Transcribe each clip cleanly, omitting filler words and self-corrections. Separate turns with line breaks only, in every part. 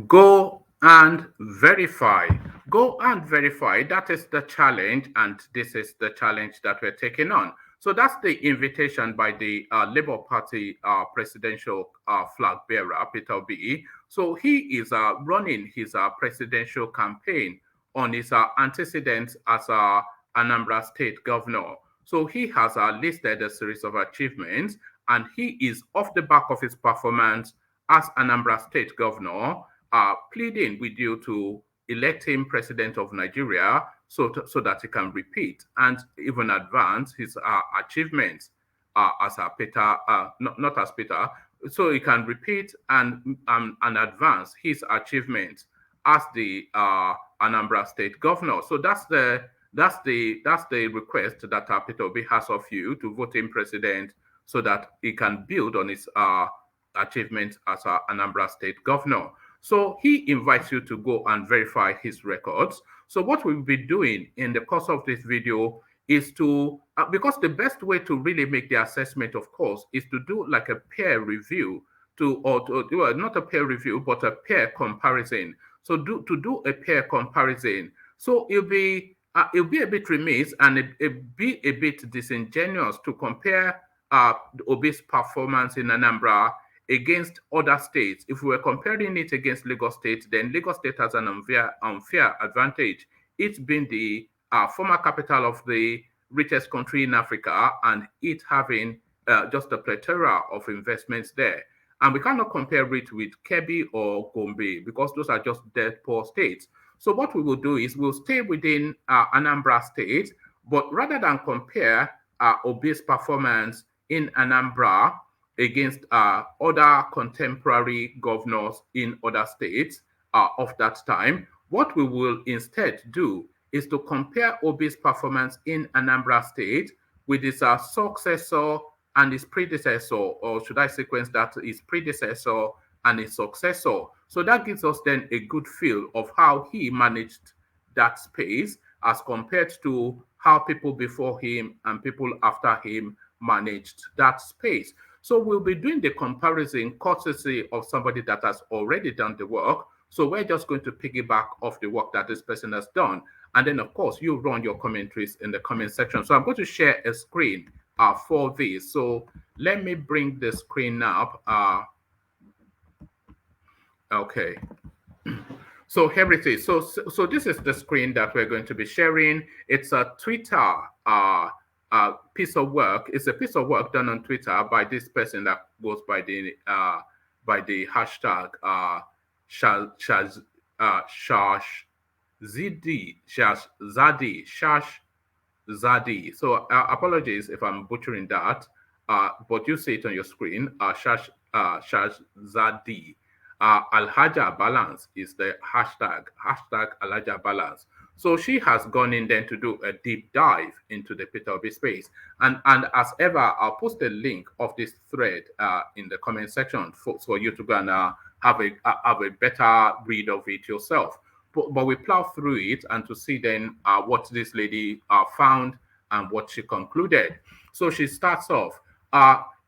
Go and verify. Go and verify. That is the challenge, and this is the challenge that we're taking on. So that's the invitation by the Labour Party presidential flag bearer, Peter Obi. So he is running his presidential campaign on his antecedents as Anambra State governor. So he has listed a series of achievements, and he is off the back of his performance as Anambra State governor, pleading with you to elect him president of Nigeria so that he can repeat and even advance his achievements as a Peter, not as Peter, so he can repeat and advance his achievements as the Anambra State governor. So that's the request that Peter Obi has of you to vote him president so that he can build on his achievements as Anambra State governor. So he invites you to go and verify his records. So what we'll be doing in the course of this video is to, because the best way to really make the assessment, of course, is to do like a peer review well, not a peer review, but a peer comparison. So to do a peer comparison. So it'll be a bit remiss and it be a bit disingenuous to compare Obi's performance in Anambra against other states. If we were comparing it against Lagos State, then Lagos State has an unfair advantage. It's been the former capital of the richest country in Africa, and it having just a plethora of investments there. And we cannot compare it with Kebbi or Gombe because those are just dead poor states. So what we will do is we'll stay within Anambra State, but rather than compare Obi's performance in Anambra against other contemporary governors in other states of that time, what we will instead do is to compare Obi's performance in Anambra State with his successor and his predecessor, or should I sequence that, his predecessor and his successor. So that gives us then a good feel of how he managed that space as compared to how people before him and people after him managed that space. So we'll be doing the comparison courtesy of somebody that has already done the work. So we're just going to piggyback off the work that this person has done. And then, of course, you run your commentaries in the comment section. So I'm going to share a screen for this. So let me bring the screen up. Okay. So here it is. So this is the screen that we're going to be sharing. It's a Twitter piece of work. It's a piece of work done on Twitter by this person that goes by the hashtag Zadi. So apologies if I'm butchering that, but you see it on your screen. Shash Zadi. Alhaja Balance is the hashtag Alhaja Balance. So she has gone in then to do a deep dive into the Peter Obi space. And as ever, I'll post a link of this thread in the comment section for you to go and have a better read of it yourself. But we plow through it and to see then what this lady found and what she concluded. So she starts off.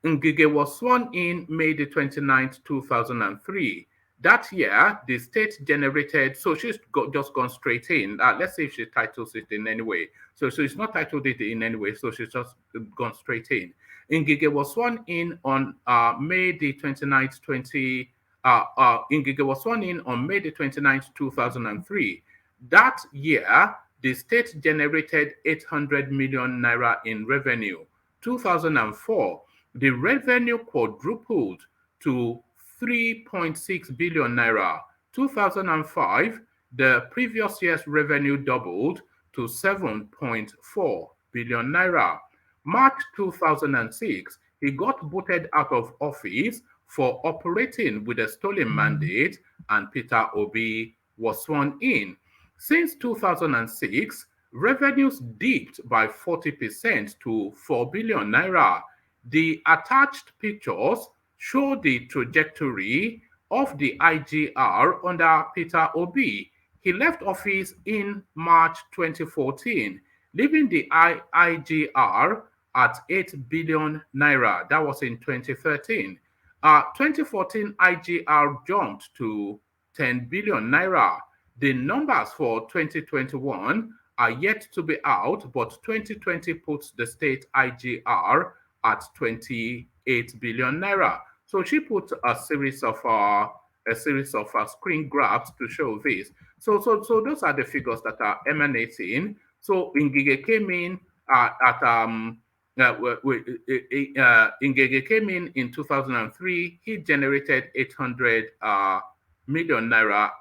Ngige was sworn in May the 29th, 2003. That year, the state generated, so she's just gone straight in. Let's see if she titles it in any way. So she's not titled it in any way, so she's just gone straight in. Ngige was sworn in on May the 29th, Ngige was sworn in on May the 29th, 2003. That year, the state generated 800 million naira in revenue. 2004, the revenue quadrupled to 3.6 billion naira. 2005, the previous year's revenue doubled to 7.4 billion naira. March 2006, he got voted out of office for operating with a stolen mandate, and Peter Obi was sworn in. Since 2006, revenues dipped by 40% to 4 billion naira. The attached pictures show the trajectory of the IGR under Peter Obi. He left office in March 2014, leaving the IGR at 8 billion naira. That was in 2013. 2014 IGR jumped to 10 billion naira. The numbers for 2021 are yet to be out, but 2020 puts the state IGR at 28 billion naira. So she put a series of screen grabs to show this. So those are the figures that are emanating. So Ngige came in at Ngige came in 2003. He generated 800 million naira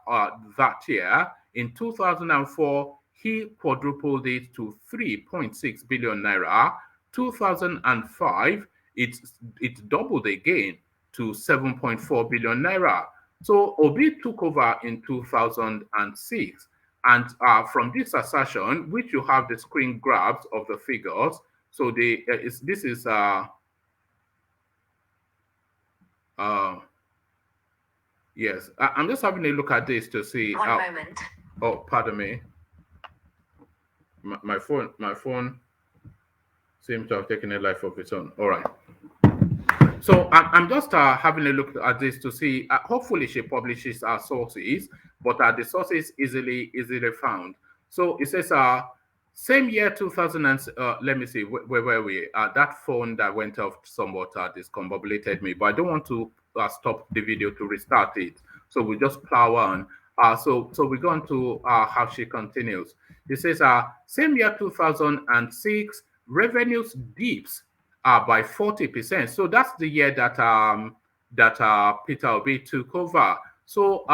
that year. In 2004, he quadrupled it to 3.6 billion naira. 2005, it doubled again to 7.4 billion naira. So Obi took over in 2006. And from this assertion, which you have the screen grabs of the figures, so this is uh, yes, I'm just having a look at this to see.
One moment.
Oh, pardon me. My phone seems to have taken a life of its own. All right. So I'm just having a look at this to see. Hopefully, she publishes our sources, but the sources easily found. So it says, same year 2000. Let me see where were we? That phone that went off somewhat discombobulated me, but I don't want to stop the video to restart it. So we just plow on. So we go on to how she continues. It says, same year 2006, revenues dips by 40%. So that's the year that Peter Obi took over. So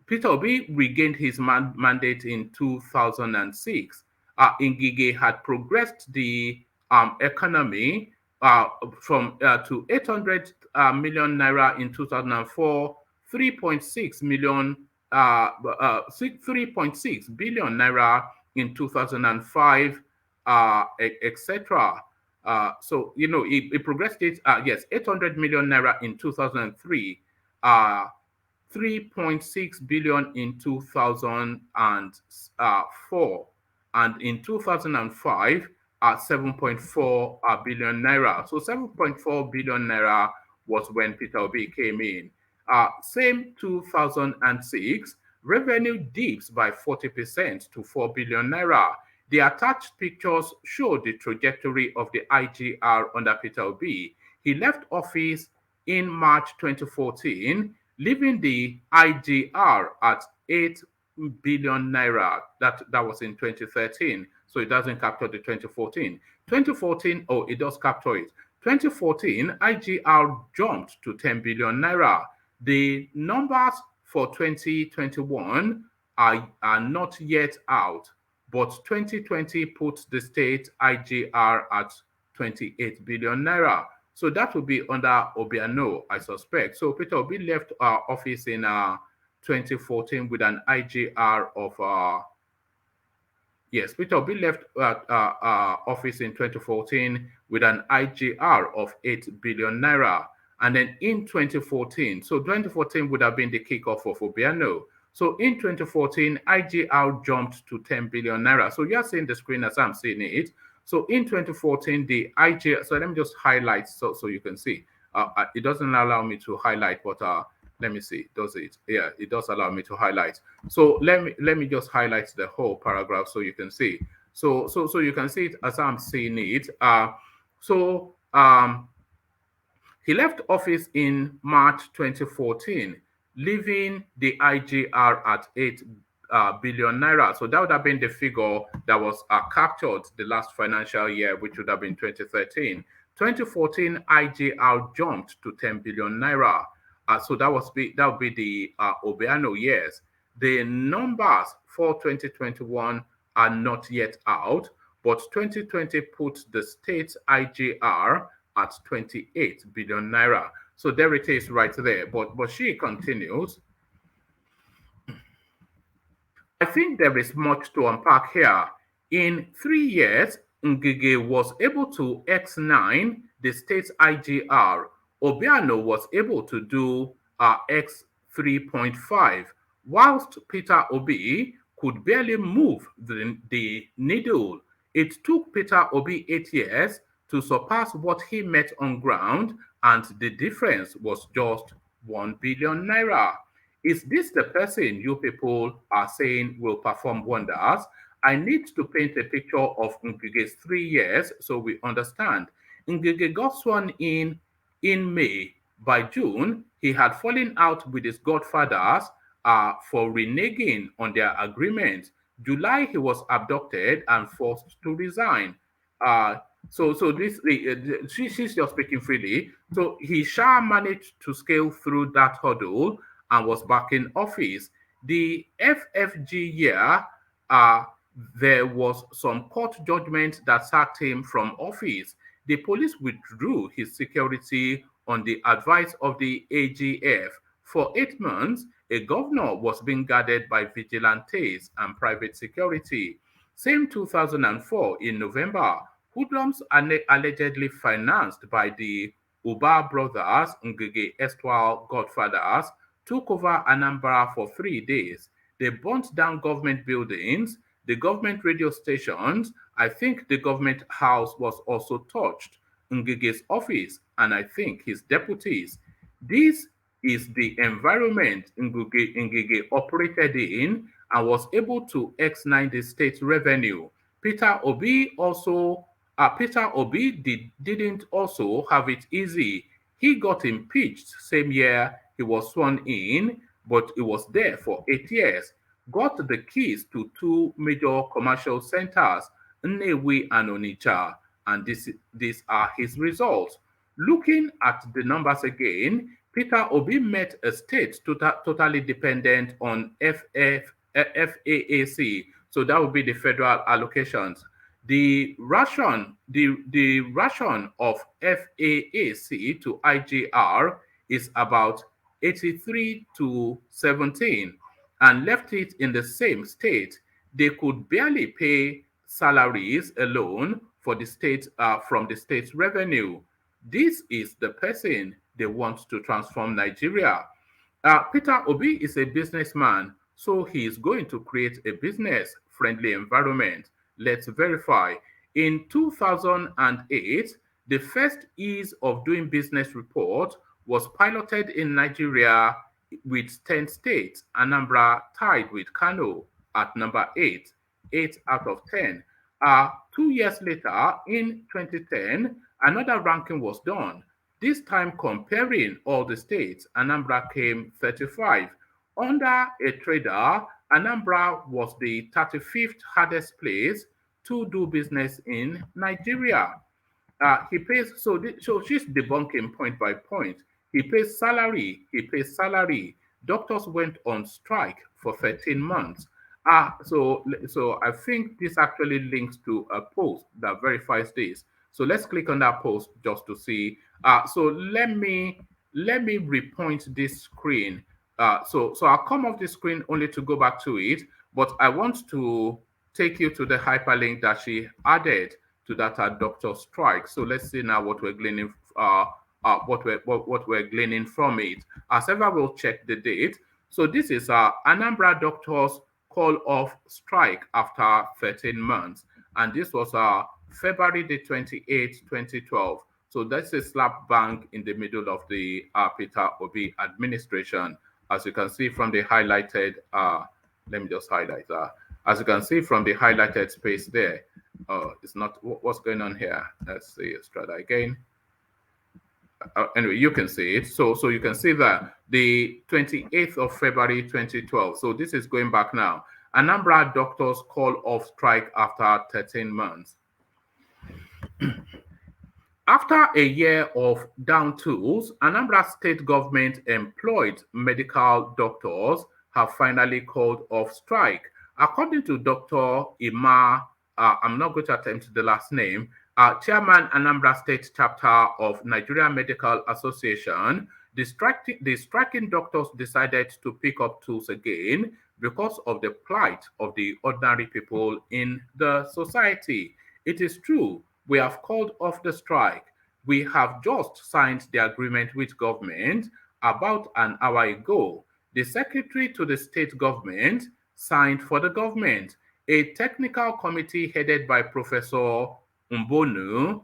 Peter Obi regained his mandate in 2006. Ngige had progressed the economy from to 800 million naira in 2004, 3.6 million, 3.6 billion naira in 2005, etc. It progressed it, yes, 800 million naira in 2003, 3.6 billion in 2004, and in 2005, 7.4 billion naira. So 7.4 billion naira was when Peter Obi came in. Same 2006, revenue dips by 40% to 4 billion naira. The attached pictures show the trajectory of the IGR under Peter Obi. He left office in March 2014, leaving the IGR at 8 billion naira. That was in 2013, so it doesn't capture the 2014. 2014, oh, it does capture it. 2014, IGR jumped to 10 billion naira. The numbers for 2021 are not yet out, but 2020 puts the state IGR at 28 billion naira. So that will be under Obiano, I suspect. So Peter Obi left office in 2014 with an IGR of yes, Peter Obi left office in 2014 with an IGR of 8 billion naira. And then in 2014, so 2014 would have been the kickoff of Obiano. So in 2014, IGR jumped to 10 billion naira. So you're seeing the screen as I'm seeing it. So in 2014, the IGR, so let me just highlight so you can see. It doesn't allow me to highlight, but let me see, does it? Yeah, it does allow me to highlight. So let me just highlight the whole paragraph so you can see. So you can see it as I'm seeing it. So he left office in March 2014, leaving the IGR at 8 billion naira. So that would have been the figure that was captured the last financial year, which would have been 2013. 2014 IGR jumped to 10 billion naira. So that would be the Obiano years. The numbers for 2021 are not yet out, but 2020 puts the state's IGR at 28 billion naira. So there it is right there. But she continues. I think there is much to unpack here. In 3 years, Ngige was able to X9 the state's IGR. Obiano was able to do X 3.5, whilst Peter Obi could barely move the needle. It took Peter Obi 8 years to surpass what he met on ground, and the difference was just 1 billion naira. Is this the person you people are saying will perform wonders? I need to paint a picture of Ngige's 3 years so we understand. Ngige got sworn in May. By June, he had fallen out with his godfathers for reneging on their agreement. July, he was abducted and forced to resign. Uh, so this she's just speaking freely. So he shall managed to scale through that hurdle and was back in office. The FFG year, uh, there was some court judgment that sacked him from office. The police withdrew his security on the advice of the AGF. For 8 months, a governor was being guarded by vigilantes and private security. Same 2004 in November, hoodlums allegedly financed by the Uba brothers, Ngige erstwhile godfathers, took over Anambra for 3 days. They burnt down government buildings, the government radio stations. I think the government house was also touched, Ngige's office, and I think his deputies. This is the environment Ngige operated in and was able to X9 the state revenue. Peter Obi didn't also have it easy. He got impeached same year he was sworn in, but he was there for 8 years. Got the keys to two major commercial centers, Nnewi and Onitsha, and these are his results. Looking at the numbers again, Peter Obi met a state totally dependent on FAAC, so that would be the federal allocations. The ration of FAAC to IGR is about 83 to 17 and left it in the same state. They could barely pay salaries alone for the state from the state's revenue. This is the person they want to transform Nigeria. Peter Obi is a businessman, so he is going to create a business friendly environment. Let's verify. In 2008, the first ease of doing business report was piloted in Nigeria with 10 states. Anambra tied with Kano at number 8, 8 out of 10. 2 years later, in 2010, another ranking was done. This time comparing all the states, Anambra came 35. Under a trader, Anambra was the 35th hardest place to do business in Nigeria. He pays so she's debunking point by point. He pays salary. He pays salary. Doctors went on strike for 13 months. So I think this actually links to a post that verifies this. So let's click on that post just to see. So let me repoint this screen. So I'll come off the screen only to go back to it, but I want to take you to the hyperlink that she added to that doctor strike. So let's see now what we're gleaning. What we're gleaning from it. As ever, we'll check the date. So this is Anambra doctors call off strike after 13 months, and this was February the 28th, 2012. So that's a slap bang in the middle of the Peter Obi administration. As you can see from the highlighted, let me just highlight that. As you can see from the highlighted space there, it's not what's going on here. Let's see, let's try that again. Anyway, you can see it. So you can see that the 28th of February 2012. So this is going back now. Anambra doctors call off strike after 13 months. After a year of down tools, Anambra state government employed medical doctors have finally called off strike. According to Dr. Ima, I'm not going to attempt the last name, Chairman Anambra State Chapter of Nigeria Medical Association, the striking doctors decided to pick up tools again because of the plight of the ordinary people in the society. It is true, we have called off the strike. We have just signed the agreement with government about an hour ago. The secretary to the state government signed for the government. A technical committee headed by Professor Mbonu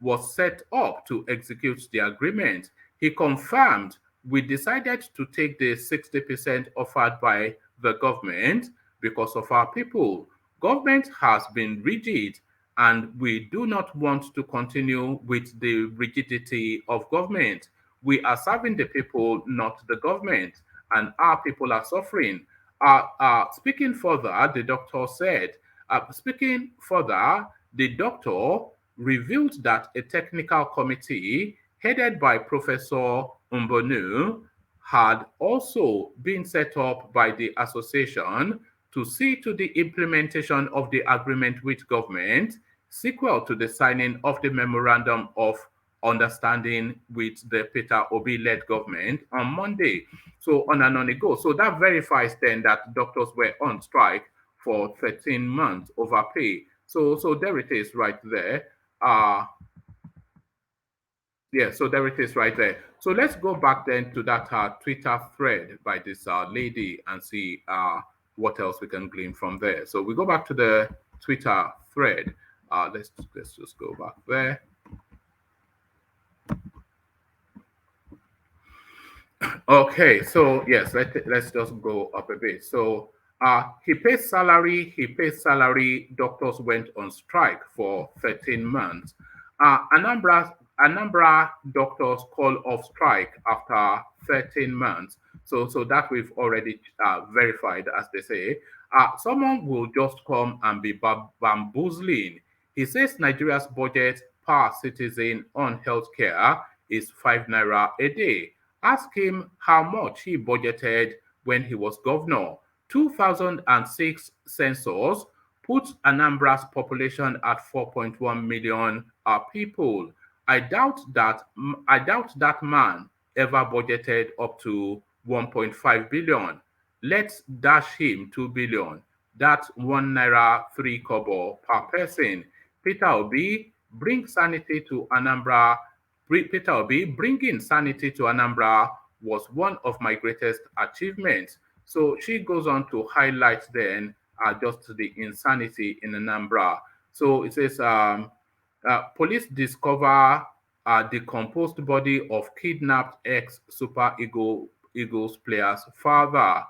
was set up to execute the agreement. He confirmed we decided to take the 60% offered by the government because of our people. Government has been rigid, and we do not want to continue with the rigidity of government. We are serving the people, not the government, and our people are suffering. Speaking further, the doctor said, speaking further, the doctor revealed that a technical committee headed by Professor Mbonu had also been set up by the association to see to the implementation of the agreement with government, sequel to the signing of the memorandum of understanding with the Peter Obi-led government on Monday. So on and on it goes. So that verifies then that doctors were on strike for 13 months over pay. So there it is right there. Uh, yeah, so there it is right there. So let's go back then to that Twitter thread by this lady and see what else we can glean from there. So we go back to the Twitter thread. Let's just go back there. Okay, so yes, let's just go up a bit. So he pays salary. Doctors went on strike for 13 months. Anambra doctors call off strike after 13 months. So that we've already verified, as they say. Someone will just come and be bamboozling. He says Nigeria's budget per citizen on healthcare is 5 naira a day. Ask him how much he budgeted when he was governor. 2006 census put Anambra's population at 4.1 million people. I doubt that man ever budgeted up to 1.5 billion. Let's dash him 2 billion. That's 1 naira 3 kobo per person. Peter Obi, bring sanity to Anambra. Peter Obi, bringing sanity to Anambra was one of my greatest achievements. So she goes on to highlight then just the insanity in Anambra. So it says, police discover decomposed body of kidnapped ex-Super Eagles player's father.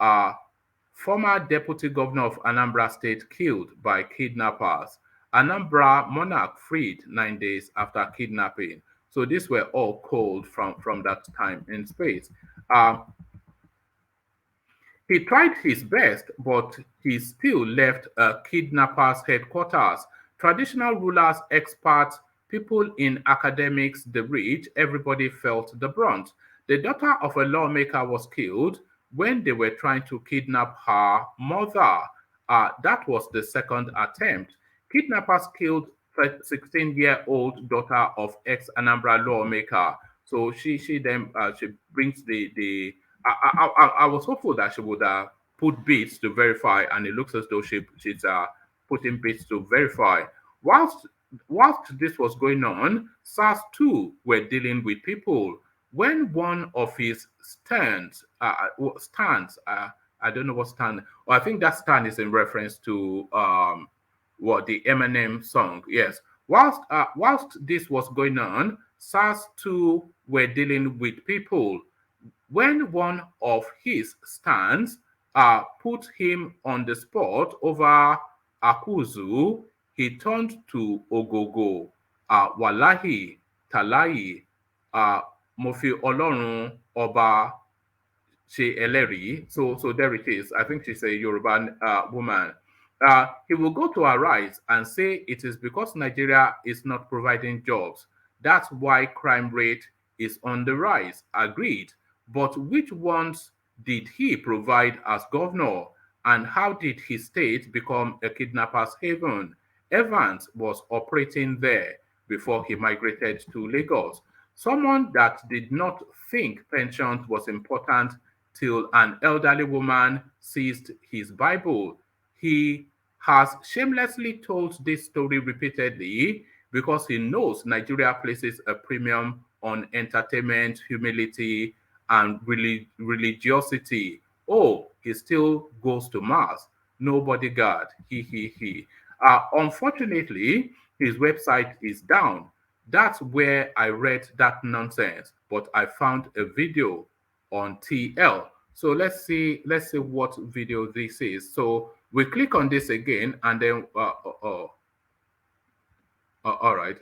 Uh, Former deputy governor of Anambra State killed by kidnappers. Anambra monarch freed 9 days after kidnapping. So these were all cold from that time in space. Uh, he tried his best, but he still left a kidnappers' headquarters. Traditional rulers, experts, people in academics, the rich, everybody felt the brunt. The daughter of a lawmaker was killed when they were trying to kidnap her mother. That was the second attempt. Kidnappers killed 16-year-old daughter of ex-Anambra lawmaker. So she then she brings the I was hopeful that she would put bits to verify, and it looks as though she's putting bits to verify. Whilst whilst this was going on, SARS too were dealing with people. When one of his I don't know what stand, or I think that stand is in reference to what the Eminem song. Yes. Whilst this was going on, SARS too were dealing with people. When one of his stands put him on the spot over Akuzu, he turned to Ogogo, Walahi, Talahi, uh, Mofi Olorun, Oba, She Eleri. So there it is. I think she's a Yoruba woman. He will go to Arise and say it is because Nigeria is not providing jobs. That's why crime rate is on the rise. Agreed. But which ones did he provide as governor? And how did his state become a kidnapper's haven? Evans was operating there before he migrated to Lagos. Someone that did not think pensions was important till an elderly woman seized his Bible. He has shamelessly told this story repeatedly because he knows Nigeria places a premium on entertainment, humility, and religiosity. Oh, he still goes to mass. No bodyguard. He. Unfortunately, his website is down. That's where I read that nonsense, but I found a video on TL. So let's see what video this is. So we click on this again, and then all right,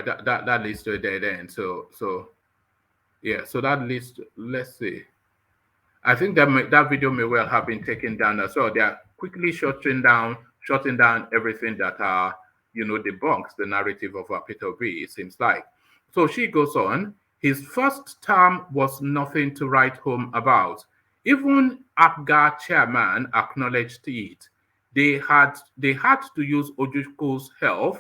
that leads to a dead end. So yeah, so that leads to, let's see. I think that video may well have been taken down as well. They are quickly shutting down everything that debunks the narrative of Peter Obi. It seems like. So she goes on. His first term was nothing to write home about. Even APGA chairman acknowledged it. They had to use Ojuko's help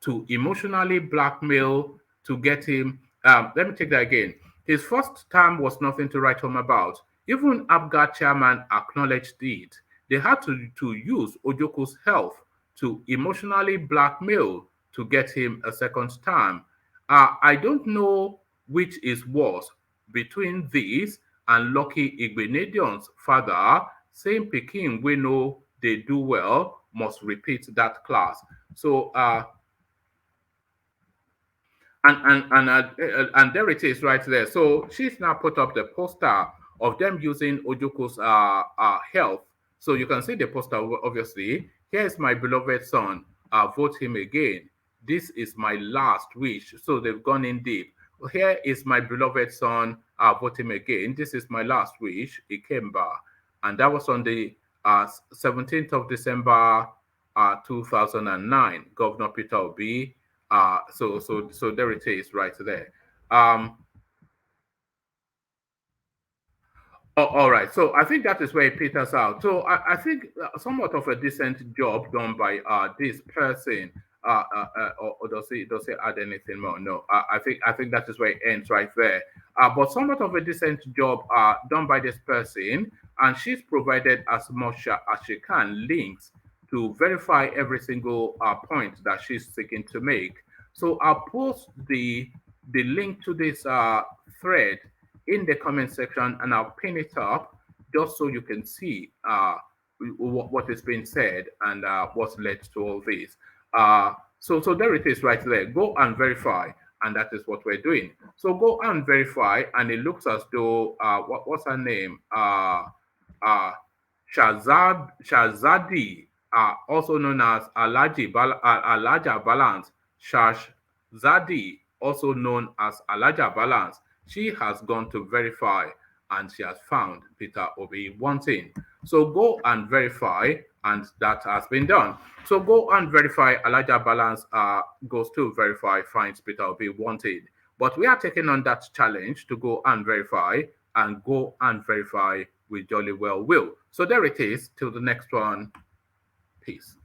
to emotionally blackmail to get him. Let me take that again. His first term was nothing to write home about. Even APGA chairman acknowledged it. They had to use Ojoko's help to emotionally blackmail to get him a second term. I don't know which is worse between this and Lucky Igbenedion's father saying Peking we know they do well must repeat that class. So and there it is right there. So she's now put up the poster of them using Ojuko's health. So you can see the poster obviously. Here is my beloved son. Vote him again. This is my last wish. So they've gone in deep. Here is my beloved son. Vote him again. This is my last wish. Ikemba, and that was on the 17th of December, 2009. Governor Peter Obi. So there it is right there. Um, all right. So I think that is where it peters out. So I think somewhat of a decent job done by this person. Or does it add anything more? No. I think that is where it ends right there. But somewhat of a decent job done by this person, and she's provided as much as she can links to verify every single point that she's seeking to make. So I'll post the link to this thread in the comment section, and I'll pin it up just so you can see what is being said and what's led to all this. So there it is right there. Go and verify, and that is what we're doing. So go and verify, and it looks as though what's her name? Shazadi, also known as Alaja Balance, Shazadi, also known as Alaja Balance. She has gone to verify, and she has found Peter Obi wanting. So go and verify, and that has been done. So go and verify. Alaja Balance goes to verify, finds Peter Obi wanted. But we are taking on that challenge to go and verify, and go and verify with jolly well will. So there it is. Till the next one. Peace.